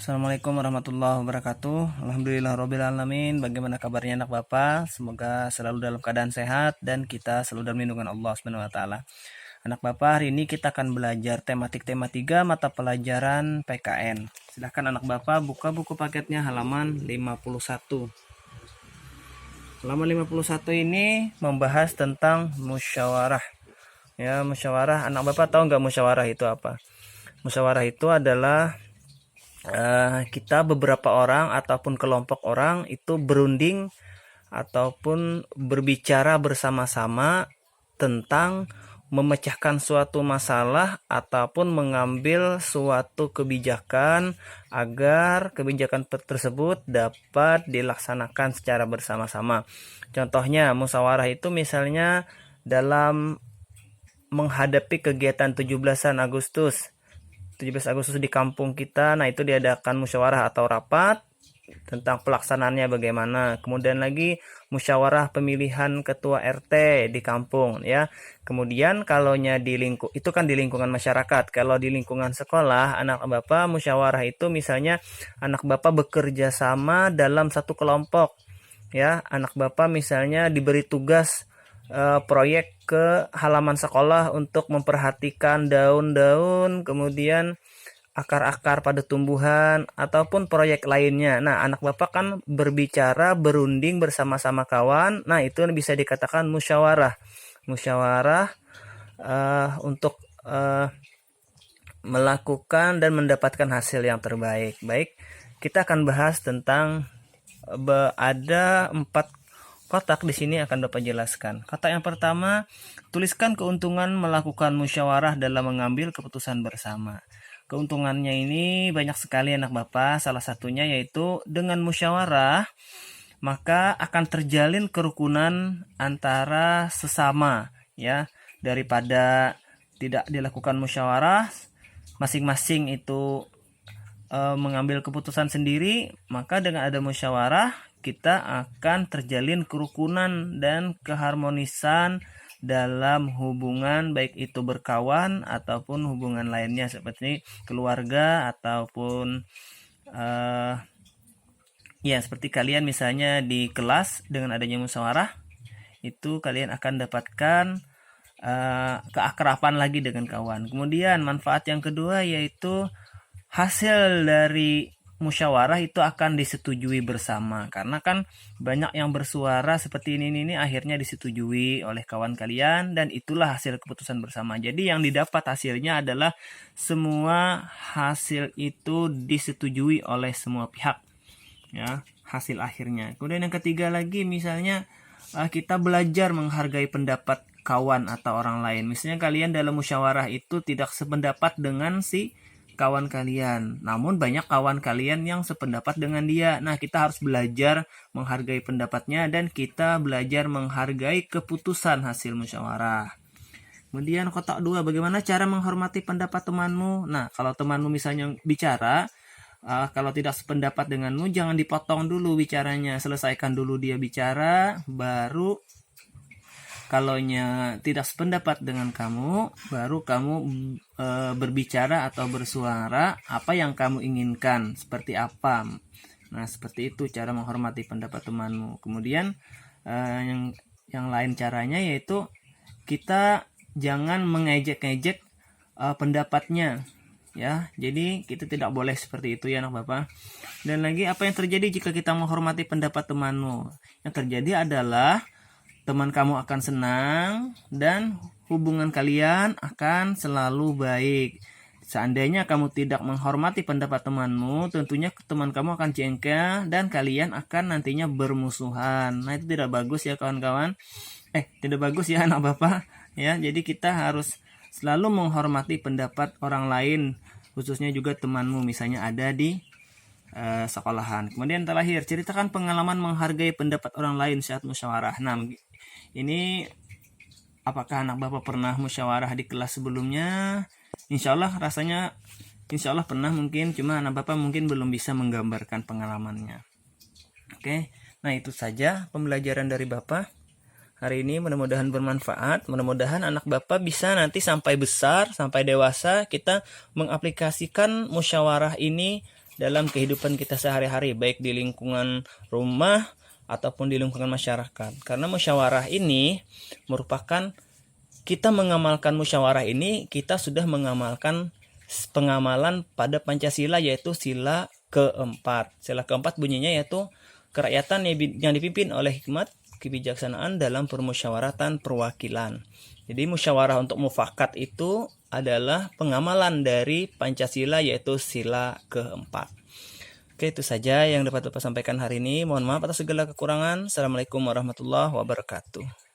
Assalamualaikum warahmatullahi wabarakatuh. Alhamdulillahirrabbilalamin. Bagaimana kabarnya anak Bapak? Semoga selalu dalam keadaan sehat dan kita selalu dalam lindungan Allah Subhanahu wa taala. Anak Bapak, hari ini kita akan belajar tematik tema 3 mata pelajaran PKN. Silahkan anak Bapak buka buku paketnya halaman 51. Halaman 51 ini membahas tentang musyawarah. Ya, musyawarah. Anak Bapak tahu nggak musyawarah itu apa? Musyawarah itu adalah kita beberapa orang ataupun kelompok orang itu berunding ataupun berbicara bersama-sama tentang memecahkan suatu masalah ataupun mengambil suatu kebijakan agar kebijakan tersebut dapat dilaksanakan secara bersama-sama. Contohnya musyawarah itu misalnya dalam menghadapi kegiatan 17 Agustus di kampung kita. Nah, itu diadakan musyawarah atau rapat tentang pelaksanaannya bagaimana. Kemudian lagi musyawarah pemilihan ketua RT di kampung ya. Kemudian kalaunya itu kan di lingkungan masyarakat. Kalau di lingkungan sekolah, anak Bapak musyawarah itu misalnya anak Bapak bekerja sama dalam satu kelompok ya. Anak Bapak misalnya diberi tugas proyek ke halaman sekolah untuk memperhatikan daun-daun, kemudian akar-akar pada tumbuhan ataupun proyek lainnya. Nah, anak Bapak kan berbicara, berunding bersama-sama kawan. Nah, itu bisa dikatakan musyawarah. Musyawarah untuk melakukan dan mendapatkan hasil yang terbaik. Baik, kita akan bahas tentang ada 4 kotak di sini akan Bapak jelaskan. Kotak yang pertama, tuliskan keuntungan melakukan musyawarah dalam mengambil keputusan bersama. Keuntungannya ini banyak sekali anak Bapak. Salah satunya yaitu dengan musyawarah maka akan terjalin kerukunan antara sesama ya. Daripada tidak dilakukan musyawarah, masing-masing itu mengambil keputusan sendiri, maka dengan ada musyawarah kita akan terjalin kerukunan dan keharmonisan dalam hubungan, baik itu berkawan ataupun hubungan lainnya seperti keluarga ataupun ya seperti kalian misalnya di kelas. Dengan adanya musyawarah itu kalian akan dapatkan keakraban lagi dengan kawan. Kemudian manfaat yang kedua yaitu hasil dari musyawarah itu akan disetujui bersama, karena kan banyak yang bersuara seperti ini akhirnya disetujui oleh kawan kalian dan itulah hasil keputusan bersama. Jadi yang didapat hasilnya adalah semua hasil itu disetujui oleh semua pihak ya, hasil akhirnya. Kemudian yang ketiga lagi misalnya kita belajar menghargai pendapat kawan atau orang lain. Misalnya kalian dalam musyawarah itu tidak sependapat dengan si kawan kalian, namun banyak kawan kalian yang sependapat dengan dia. Nah, kita harus belajar menghargai pendapatnya dan kita belajar menghargai keputusan hasil musyawarah. Kemudian kotak 2, bagaimana cara menghormati pendapat temanmu? Nah, kalau temanmu misalnya bicara, kalau tidak sependapat denganmu, jangan dipotong dulu bicaranya, selesaikan dulu dia bicara, baru kalaunya tidak sependapat dengan kamu, baru kamu berbicara atau bersuara apa yang kamu inginkan, seperti apa. Nah, seperti itu cara menghormati pendapat temanmu. Kemudian yang lain caranya yaitu kita jangan mengejek-ngejek pendapatnya ya. Jadi kita tidak boleh seperti itu ya anak Bapak. Dan lagi, apa yang terjadi jika kita menghormati pendapat temanmu? Yang terjadi adalah teman kamu akan senang dan hubungan kalian akan selalu baik. Seandainya kamu tidak menghormati pendapat temanmu, tentunya teman kamu akan jengkel dan kalian akan nantinya bermusuhan. Nah, itu tidak bagus ya kawan-kawan. Tidak bagus ya anak Bapak ya. Jadi kita harus selalu menghormati pendapat orang lain, khususnya juga temanmu misalnya ada di sekolahan. Kemudian terakhir, ceritakan pengalaman menghargai pendapat orang lain saat musyawarah. Nah, ini apakah anak Bapak pernah musyawarah di kelas sebelumnya? Insya Allah pernah mungkin, cuma anak Bapak mungkin belum bisa menggambarkan pengalamannya. Oke, nah itu saja pembelajaran dari Bapak hari ini. Mudah-mudahan bermanfaat. Mudah-mudahan anak Bapak bisa nanti sampai besar, sampai dewasa kita mengaplikasikan musyawarah ini dalam kehidupan kita sehari-hari, baik di lingkungan rumah ataupun di lingkungan masyarakat. Karena musyawarah ini merupakan, kita mengamalkan musyawarah ini, kita sudah mengamalkan pengamalan pada Pancasila, yaitu sila keempat. Sila keempat bunyinya yaitu kerakyatan yang dipimpin oleh hikmat kebijaksanaan dalam permusyawaratan perwakilan. Jadi musyawarah untuk mufakat itu adalah pengamalan dari Pancasila, yaitu sila keempat. Oke, itu saja yang dapat Bapak sampaikan hari ini. Mohon maaf atas segala kekurangan. Assalamualaikum warahmatullahi wabarakatuh.